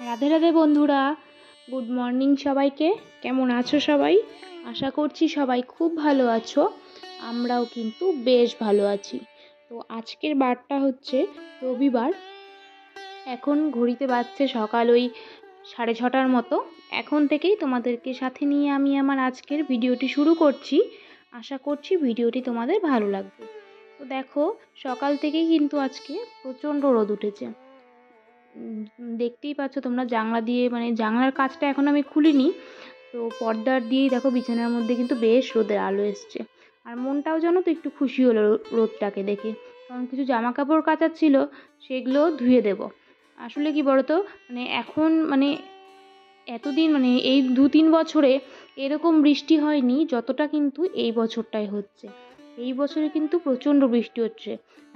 রাধে রাধে বন্ধুরা, good morning সবাইকে। কেমন আছো সবাই? আশা করছি সবাই খুব ভালো আছো। আমরাও কিন্তু বেশ ভালো আছি। তো আজকের বারটা হচ্ছে রবিবার। এখন ঘড়িতে বাজছে সকাল ওই 6:30টার মতো। এখন থেকেই তোমাদেরকে সাথে নিয়ে আমি আমার আজকের ভিডিওটি শুরু করছি। আশা করছি ভিডিওটি তোমাদের ভালো লাগবে। তো দেখো, সকাল থেকেই কিন্তু আজকে প্রচণ্ড রোদ উঠেছে। দেখতেই পাচ্ছ তোমরা, জানলা দিয়ে জানলার কাচটা এখন আমি খুলিনি, তো পর্দার দিয়েই দেখো বিছানার মধ্যে কিন্তু বেশ রোদের আলো এসছে। আর মনটাও জানো তো একটু খুশি হলো রোদটাকে দেখে, কারণ কিছু জামা কাপড় কাচার ছিল, সেগুলো ধুয়ে দেব। আসলে কি বলতো, এখন এতদিন এই 2-3 বছরে এরকম বৃষ্টি হয়নি যতটা কিন্তু এই বছরটাই হচ্ছে। এই বছরে কিন্তু প্রচণ্ড বৃষ্টি হচ্ছে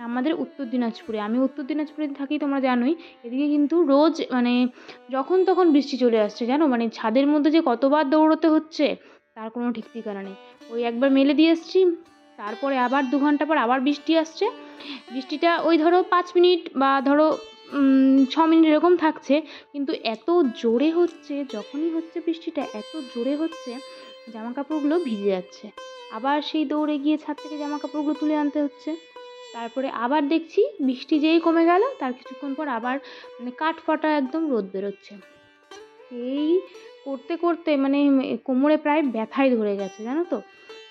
আমাদের উত্তর দিনাজপুরে। আমি উত্তর দিনাজপুরে থাকি, তোমরা জানোই। এদিকে কিন্তু রোজ যখন তখন বৃষ্টি চলে আসছে, জানো। ছাদের মধ্যে যে কতবার দৌড়তে হচ্ছে তার কোনো ঠিক ঠিকানা নেই। ওই একবার মেলে দিয়ে এসছি, তারপরে আবার 2 ঘন্টা পর আবার বৃষ্টি আসছে। বৃষ্টিটা ওই ধরো 5 মিনিট বা ধরো 6 মিনিট এরকম থাকছে, কিন্তু এত জোরে হচ্ছে, যখনই হচ্ছে বৃষ্টিটা এত জোরে হচ্ছে, জামা কাপড়গুলো ভিজে যাচ্ছে। আবার সেই দৌড়ে গিয়ে ছাদ থেকে জামা কাপড়গুলো তুলে আনতে হচ্ছে। তারপরে আবার দেখছি বৃষ্টি যেই কমে গেল, তার কিছুক্ষণ পর আবার কাঠ ফাটা একদম রোদ বেরোচ্ছে। এই করতে করতে কোমরে প্রায় ব্যথাই ধরে গেছে, জানো তো।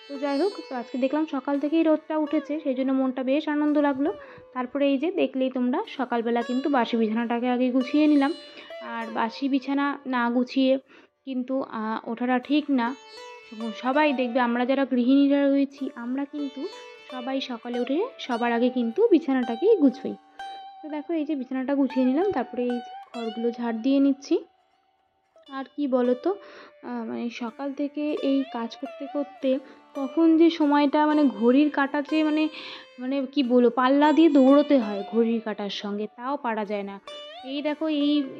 তো যাই হোক, তো আজকে দেখলাম সকাল থেকেই রোদটা উঠেছে, সেই জন্য মনটা বেশ আনন্দ লাগলো। তারপরে এই যে দেখলেই তোমরা, সকালবেলা কিন্তু বাসি বিছানাটাকে আগে গুছিয়ে নিলাম। আর বাসি বিছানা না গুছিয়ে কিন্তু ওঠাটা ঠিক না। সবাই দেখবে, আমরা যারা গৃহিণীরা রয়েছি, আমরা কিন্তু সবাই সকালে উঠে সবার আগে কিন্তু বিছানাটাকেই গুছোই। তো দেখো, এই যে বিছানাটা গুছিয়ে নিলাম, তারপরে এই ঘরগুলো ঝাড় দিয়ে নিচ্ছি। আর কি বলতো, সকাল থেকে এই কাজ করতে করতে কখন যে সময়টা ঘড়ির কাঁটাতে কি বলবো, পাল্লা দিয়ে দৌড়তে হয় ঘড়ির কাঁটার সঙ্গে, তাও পারা যায় না। এই দেখো,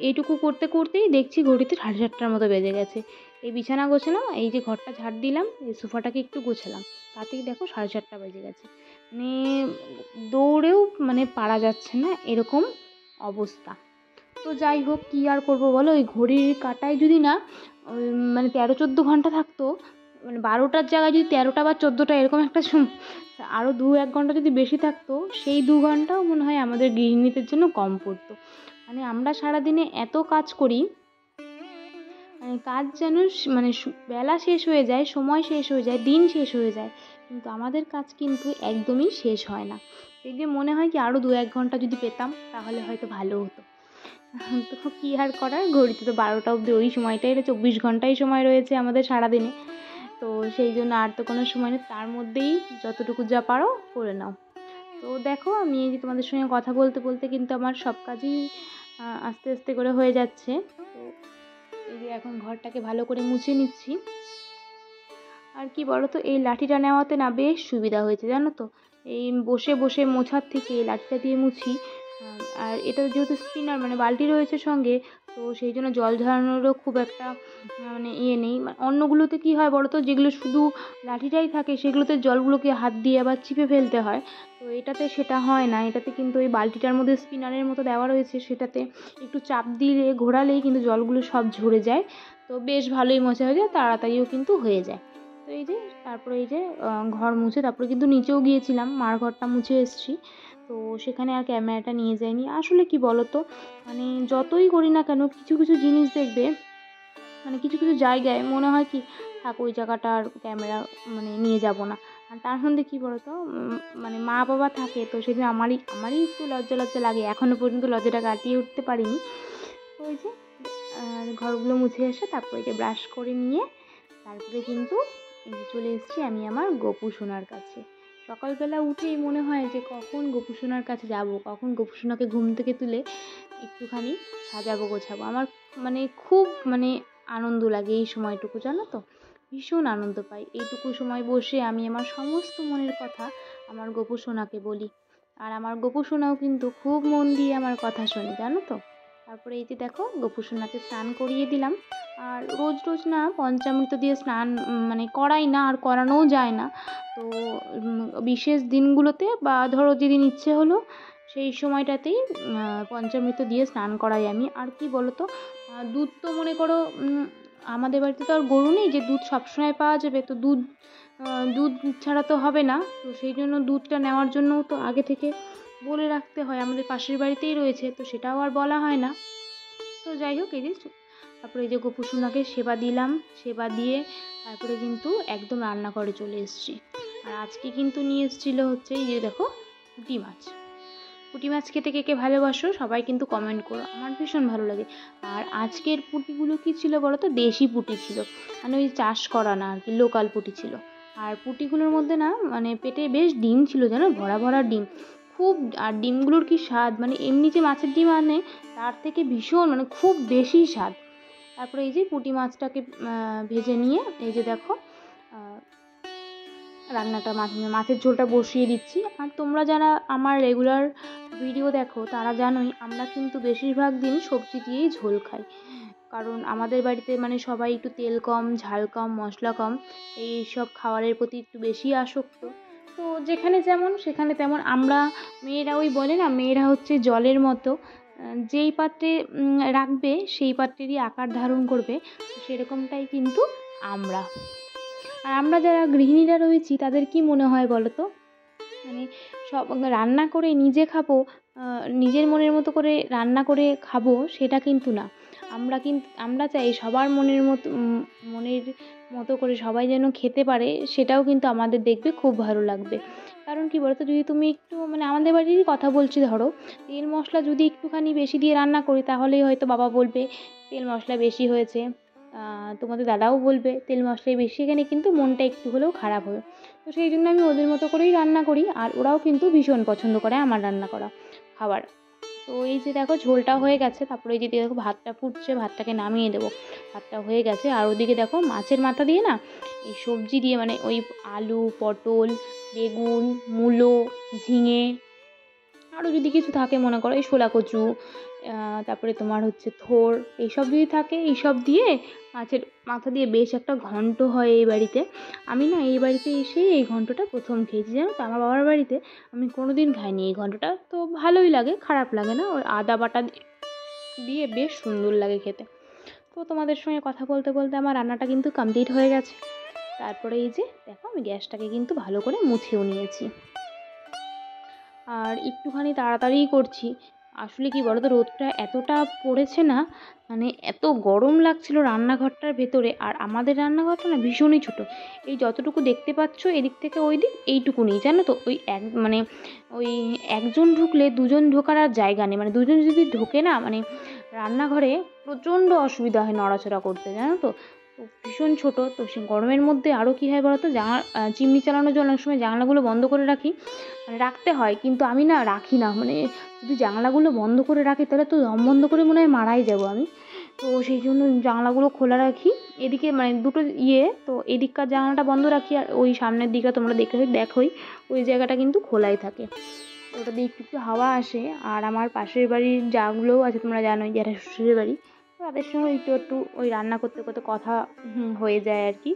এইটুকু করতে করতেই দেখছি ঘড়িতে 7:30টার মতো বেজে গেছে। এই বিছানা গোছালাম, এই যে ঘরটা ঝাড় দিলাম, এই সোফাটাকে একটু গোছালাম, তাতেই দেখো 4:30টা বেজে গেছে। দৌড়েও পারা যাচ্ছে না, এরকম অবস্থা। তো যাই হোক, কী আর করবো বলো, ওই ঘড়ির কাঁটায় যদি না 13-14 ঘন্টা থাকতো, 12টার জায়গায় যদি 13টা বা 14টা এরকম একটা আরও 2-1 ঘন্টা যদি বেশি থাকতো, সেই 2 ঘন্টাও মনে হয় আমাদের গৃহিণীদের জন্য কম পড়তো। আমরা সারাদিনে এত কাজ করি, কাজ যেন বেলা শেষ হয়ে যায়, সময় শেষ হয়ে যায়, দিন শেষ হয়ে যায়, কিন্তু আমাদের কাজ কিন্তু একদমই শেষ হয় না। এই যে মনে হয় কি আরও 2-1 ঘন্টা যদি পেতাম তাহলে হয়তো ভালো হতো। তো কী আর করার, ঘড়িতে তো 12টা অবধি ওই সময়টাই, 24 ঘন্টাই সময় রয়েছে আমাদের সারাদিনে। তো সেই জন্য আর তো কোনো সময় নেই, তার মধ্যেই যতটুকু যা পারো করে নাও। তো দেখো, আমি এই যে তোমাদের সঙ্গে কথা বলতে বলতে কিন্তু আমার সব কাজই আস্তে আস্তে করে হয়ে যাচ্ছে। তো এই যে এখন ঘরটাকে ভালো করে মুছে নিচ্ছি। আর কি বলো তো, এই লাঠিটা নেওয়াতে না বেশ সুবিধা হয়েছে, জানো তো। এই বসে বসে মোছার থেকে এই লাঠিটা দিয়ে মুছি। আর এটা যেহেতু স্পিনার, বালতি রয়েছে সঙ্গে, তো সেই জন্য জল ঝরানোরও খুব একটা ইয়ে নেই। অন্যগুলোতে কী হয় বলো তো, যেগুলো শুধু লাঠিটাই থাকে, সেগুলোতে জলগুলোকে হাত দিয়ে আবার চিপে ফেলতে হয়। তো এটাতে সেটা হয় না। এটাতে কিন্তু ওই বালতিটার মধ্যে স্পিনারের মতো দেওয়া রয়েছে, সেটাতে একটু চাপ দিয়ে ঘোরালেই কিন্তু জলগুলো সব ঝরে যায়। তো বেশ ভালোই মোছা হয়ে যায়, তাড়াতাড়িও কিন্তু হয়ে যায়। তো এই যে তারপরে এই যে ঘর মুছে তারপরে কিন্তু নিচেও গিয়েছিলাম, মার ঘরটা মুছে এসেছি। তো সেখানে আর ক্যামেরাটা নিয়ে যাইনি। আসলে কি বলো তো, যতই করি না কেন, কিছু কিছু জিনিস দেখবে, কিছু কিছু জায়গায় মনে হয় কি থাক, ওই জায়গাটা আর ক্যামেরা নিয়ে যাব না। আর তার মধ্যে কী বলো তো, মা বাবা থাকে, তো সেদিন আমারই একটু লজ্জা লজ্জা লাগে, এখনও পর্যন্ত লজ্জাটা কাটিয়ে উঠতে পারিনি। তো ওই যে ঘরগুলো মুছে এসে তারপরে যে ব্রাশ করে নিয়ে তারপরে কিন্তু চলে এসেছি আমি আমার গপু সোনার কাছে। সকালবেলা উঠেই মনে হয় যে কখন গপু সোনার কাছে যাব, কখন গপু সোনাকে ঘুম থেকে তুলে একটুখানি সাজাবো গোছাবো। আমার খুব আনন্দ লাগে এই সময়টুকু, জানো তো। ভীষণ আনন্দ পাই এইটুকু সময় বসে আমি আমার সমস্ত মনের কথা আমার গপু সোনাকে বলি। আর আমার গপু সোনাও কিন্তু খুব মন দিয়ে আমার কথা শোনে, জানো তো। তারপরে এই যে দেখো, গপু সোনাকে স্নান করিয়ে দিলাম। আর রোজ রোজ না পঞ্চামৃত দিয়ে স্নান করাই না, আর করানোও যায় না। তো বিশেষ দিনগুলোতে বা ধরো যেদিন ইচ্ছে হলো সেই সময়টাতেই পঞ্চামৃত দিয়ে স্নান করাই আমি। আর কি বলো তো, দুধ তো মনে করো আমাদের বাড়িতে তো আর গরু নেই যে দুধ সবসময় পাওয়া যাবে, তো দুধ ছাড়া তো হবে না। তো সেই জন্য দুধটা নেওয়ার জন্যও তো আগে থেকে বলে রাখতে হয়, আমাদের পাশের বাড়িতেই রয়েছে, তো সেটাও আর বলা হয় না। তো যাই হোক, এই যে তারপরে এই যে গোপুসোনাকে সেবা দিলাম, সেবা দিয়ে তারপরে কিন্তু একদম রান্নাঘরে চলে এসেছি। আর আজকে কিন্তু নিয়ে এসেছিলো হচ্ছে এই যে দেখো পুঁটি মাছ। পুঁটি মাছ খেতে কে কে ভালোবাসো সবাই কিন্তু কমেন্ট করো, আমার ভীষণ ভালো লাগে। আর আজকের পুঁটিগুলো কী ছিল বলো তো, দেশি পুঁটি ছিল, মানে ওই চাষ করা না আর কি, লোকাল পুঁটি ছিল। আর পুঁটিগুলোর মধ্যে না মানে পেটে বেশ ডিম ছিল জানো, ভরা ভরা ডিম খুব। আর ডিমগুলোর কি স্বাদ, মানে এমনি যে মাছের ডিম আনে তার থেকে ভীষণ মানে খুব বেশি স্বাদ। তারপরে এই যে পুঁটি মাছটাকে ভেজে নিয়ে এই যে দেখো রান্নাটা মাছের ঝোলটা বসিয়ে দিচ্ছি। আর তোমরা যারা আমার রেগুলার ভিডিও দেখো তারা জানোই আমরা কিন্তু বেশিরভাগ দিন সবজি দিয়েই ঝোল খাই, কারণ আমাদের বাড়িতে মানে সবাই একটু তেল কম, ঝাল কম, মশলা কম, এই সব খাবারের প্রতি একটু বেশি আসক্ত। তো যেখানে যেমন সেখানে তেমন। আমরা মেয়েরা ওই বলে না, মেয়েরা হচ্ছে জলের মতো, যেই পাত্রে রাখবে সেই পাত্রেরই আকার ধারণ করবে, সেরকমটাই কিন্তু আমরা। আর আমরা যারা গৃহিণীরা রয়েছি তাদের কি মনে হয় বলো তো, মানে সব রান্না করে নিজে খাবো, নিজের মনের মতো করে রান্না করে খাবো সেটা কিন্তু না। আমরা চাই সবার মনের মতো করে সবাই যেন খেতে পারে, সেটাও কিন্তু আমাদের দেখবে খুব ভালো লাগবে। কারণ কি বলতো, যদি তুমি একটু মানে আমাদের বাড়িরই কথা বলছি, ধরো তেল মশলা যদি একটুখানি বেশি দিয়ে রান্না করি তাহলেই হয়তো বাবা বলবে তেল মশলা বেশি হয়েছে, তোমাদের দাদাও বলবে তেল মশলাই বেশি, এখানে কিন্তু মনটা একটু হলেও খারাপ হবে। তো সেই জন্য আমি ওদের মতো করেই রান্না করি, আর ওরাও কিন্তু ভীষণ পছন্দ করে আমার রান্না করা খাবার। তো এই যে দেখো ঝোলটা হয়ে গেছে, তারপরে এই যে দেখো ভাতটা ফুটছে, ভাতটাকে নামিয়ে দেবো। ভাতটা হয়ে গেছে, আর ওদিকে দেখো মাছের মাথা দিয়ে না এই সবজি দিয়ে, মানে ওই আলু, পটল, বেগুন, মূলো, ঝিঙে, আরও যদি কিছু থাকে মনে করো এই শোলা কচু, তারপরে তোমার হচ্ছে থোর, এইসব যদি থাকে, এইসব দিয়ে মাছের মাথা দিয়ে বেশ একটা ঘন্ট হয় এই বাড়িতে। আমি না এই বাড়িতে এসে এই ঘন্টটা প্রথম খেয়েছি জানো তো, আমার বাবার বাড়িতে আমি কোনো দিন খাইনি এই ঘন্টটা, তো ভালোই লাগে, খারাপ লাগে না, ওই আদা বাটা দিয়ে বেশ সুন্দর লাগে খেতে। তো তোমাদের সঙ্গে কথা বলতে বলতে আমার রান্নাটা কিন্তু কমপ্লিট হয়ে গেছে। তারপরে এই যে দেখো আমি গ্যাসটাকে কিন্তু ভালো করে মুছেও নিয়েছি, আর একটুখানি তাড়াতাড়িই করছি। আসলে কি বলো তো, রোদটা এতটা পড়েছে না, মানে এত গরম লাগছিল রান্নাঘরটার ভেতরে। আর আমাদের রান্নাঘরটা না ভীষণই ছোটো, এই যতটুকু দেখতে পাচ্ছ এদিক থেকে ওই দিক এইটুকুনি জানো তো, ওই একজন ঢুকলে দুজন ঢোকার আর জায়গা নেই, মানে দুজন যদি ঢোকে না মানে রান্নাঘরে প্রচণ্ড অসুবিধা হয় নড়াচড়া করতে জানো তো। তো ভীষণ ছোটো, তো সে গরমের মধ্যে আরও কী হয় বলো তো, চিমনি চালানোর জন্য অনেক সময় জানলাগুলো বন্ধ করে রাখি, মানে রাখতে হয়, কিন্তু আমি না রাখি না, মানে যদি জানলাগুলো বন্ধ করে রাখি তাহলে তো দম বন্ধ করে মনে হয় মারাই যাবো আমি। তো সেই জন্য জানলাগুলো খোলা রাখি, এদিকে মানে দুটো তো এদিককার জানলাটা বন্ধ রাখি, আর ওই সামনের দিকটা তোমরা দেখোই ওই জায়গাটা কিন্তু খোলাই থাকে, ওটা দিয়ে একটু একটু হাওয়া আসে। আর আমার পাশের বাড়ির যাগুলোও আছে তোমরা জানোই, যারা শ্বশুরের বাড়ি, তো তাদের সঙ্গে একটু একটু ওই রান্না করতে করতে কথা হয়ে যায় আর কি,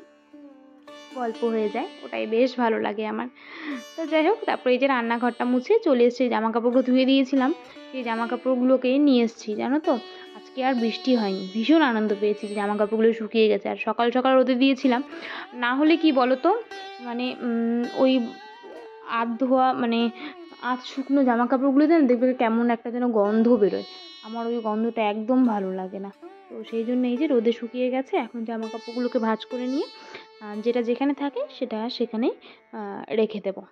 গল্প হয়ে যায়, ওটাই বেশ ভালো লাগে আমার। তো যাই হোক, তারপরে এই যে রান্নাঘরটা মুছে চলে এসেছি, জামা কাপড়গুলো ধুয়ে দিয়েছিলাম, সেই জামা কাপড়গুলোকেই নিয়ে এসেছি জানো তো। আজকে আর বৃষ্টি হয়নি, ভীষণ আনন্দ পেয়েছি, জামা কাপড়গুলো শুকিয়ে গেছে। আর সকাল সকাল রোদে দিয়েছিলাম, না হলে কি বলো তো, মানে ওই আধ ধোয়া মানে আধ শুকনো জামা কাপড়গুলো যেন দেখবে কেমন একটা যেন গন্ধ বেরোয়, আমার ওই গন্ধটা একদম ভালো লাগে না। তো সেই জন্য এই যে রোদে শুকিয়ে গেছে, এখন জামা কাপড়গুলোকে ভাঁজ করে নিয়ে যেটা যেখানে থাকে সেটা সেখানেই রেখে দেবো।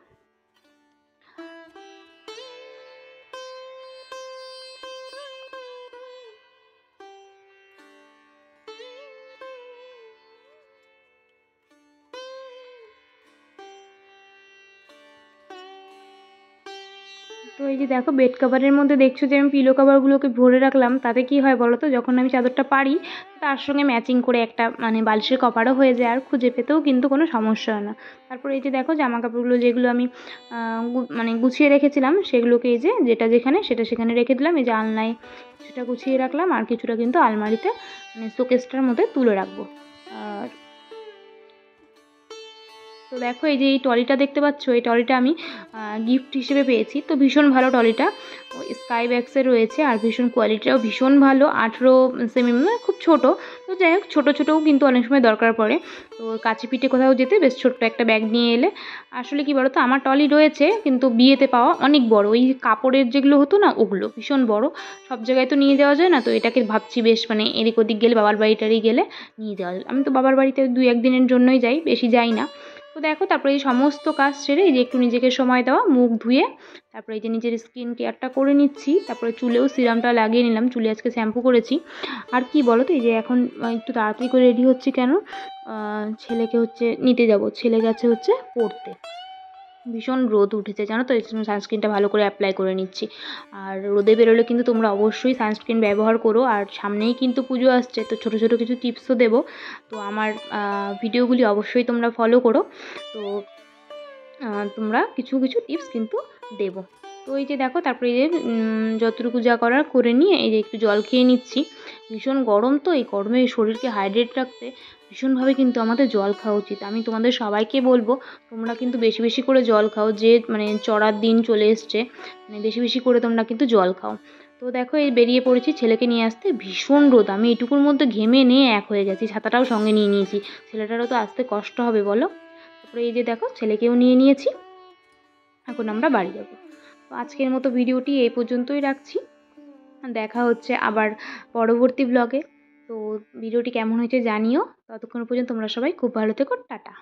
তো এই যে দেখো বেড কাভারের মধ্যে দেখছো যে আমি পিলো কাভারগুলোকে ভরে রাখলাম, তাতে কি হয় বলো তো, যখন আমি চাদরটা পারি তার সঙ্গে ম্যাচিং করে একটা মানে বালিশের কভারও হয়ে যায়, আর খুঁজে পেতেও কিন্তু কোনো সমস্যা হয় না। তারপরে এই যে দেখো জামা কাপড়গুলো যেগুলো আমি মানে গুছিয়ে রেখেছিলাম সেগুলোকে এই যে যেটা যেখানে সেটা সেখানে রেখে দিলাম, এই যে আলনায় কিছুটা গুছিয়ে রাখলাম, আর কিছুটা কিন্তু আলমারিতে মানে শোকেসটার মধ্যে তুলে রাখবো। আর তো দেখো এই যে এই ট্রলিটা দেখতে পাচ্ছ, এই ট্রলিটা আমি গিফট হিসেবে পেয়েছি। তো ভীষণ ভালো ট্রলিটা, স্কাই ব্যাগসের রয়েছে আর ভীষণ কোয়ালিটিটাও ভীষণ ভালো, 18 সেমি, মানে খুব ছোট। তো যাই হোক, ছোটো ছোটোও কিন্তু অনেক সময় দরকার পড়ে। তো কাছে পিঠে কোথাও যেতে বেশ ছোট্ট একটা ব্যাগ নিয়ে এলে। আসলে কি বলো তো, আমার ট্রলি রয়েছে কিন্তু বিয়েতে পাওয়া অনেক বড়, ওই কাপড়ের যেগুলো হতো না ওগুলো ভীষণ বড়, সব জায়গায় তো নিয়ে যাওয়া যায় না। তো এটাকে ভাবছি বেশ মানে এদিক ওদিক গেলে, বাবার বাড়িটারি গেলে নিয়ে যাওয়া যায়। আমি তো বাবার বাড়িতে 2-1 দিনের জন্যই যাই, বেশি যাই না। তো দেখো তারপরে এই সমস্ত কাজ সেরে এই যে একটু নিজেকে সময় দেওয়া, মুখ ধুয়ে তারপরে এই যে নিজের স্কিন কেয়ারটা করে নিচ্ছি। তারপরে চুলেও সিরামটা লাগিয়ে নিলাম, চুলে আজকে শ্যাম্পু করেছি। আর কি বলো তো, এই যে এখন একটু তাড়াতাড়ি করে রেডি হচ্ছি কেন, ছেলেকে হচ্ছে নিতে যাব, ছেলে গেছে হচ্ছে পড়তে। ভীষণ রোদ উঠেছে জানো তো, এই জন্য সানস্ক্রিনটা ভালো করে অ্যাপ্লাই করে নিচ্ছি। আর রোদে বেরোলে কিন্তু তোমরা অবশ্যই সানস্ক্রিন ব্যবহার করো। আর সামনেই কিন্তু পুজো আসছে, তো ছোটো ছোটো কিছু টিপসও দেবো। তো আমার ভিডিওগুলি অবশ্যই তোমরা ফলো করো। তো তোমরা কিছু কিছু টিপস কিন্তু দেবো। তো এই যে দেখো তারপরে এই যে যতটুকু যা করার করে নিয়ে এই যে একটু জল খেয়ে নিচ্ছি। ভীষণ গরম, তো এই গরমে শরীরকে হাইড্রেট রাখতে ভীষণভাবে কিন্তু আমাদের জল খাওয়া উচিত। আমি তোমাদের সবাইকে বলবো তোমরা কিন্তু বেশি বেশি করে জল খাও, যে মানে চড়ার দিন চলে এসছে, মানে বেশি বেশি করে তোমরা কিন্তু জল খাও। তো দেখো এই বেরিয়ে পড়েছি ছেলেকে নিয়ে আসতে, ভীষণ রোদ, আমি এটুকুর মধ্যে ঘেমে নিয়ে এক হয়ে গেছি, ছাতাটাও সঙ্গে নিয়ে নিয়েছি, ছেলেটারও তো আসতে কষ্ট হবে বলো। তারপরে এই যে দেখো ছেলেকেও নিয়ে নিয়েছি, এখন আমরা বাড়ি যাব। তো আজকের মতো ভিডিওটি এই পর্যন্তই রাখছি, দেখা হচ্ছে আবার পরবর্তী ব্লগে। তো ভিডিওটি কেমন হয়েছে জানিও, ততক্ষণ পর্যন্ত তোমরা সবাই খুব ভালো থেকো, টাটা।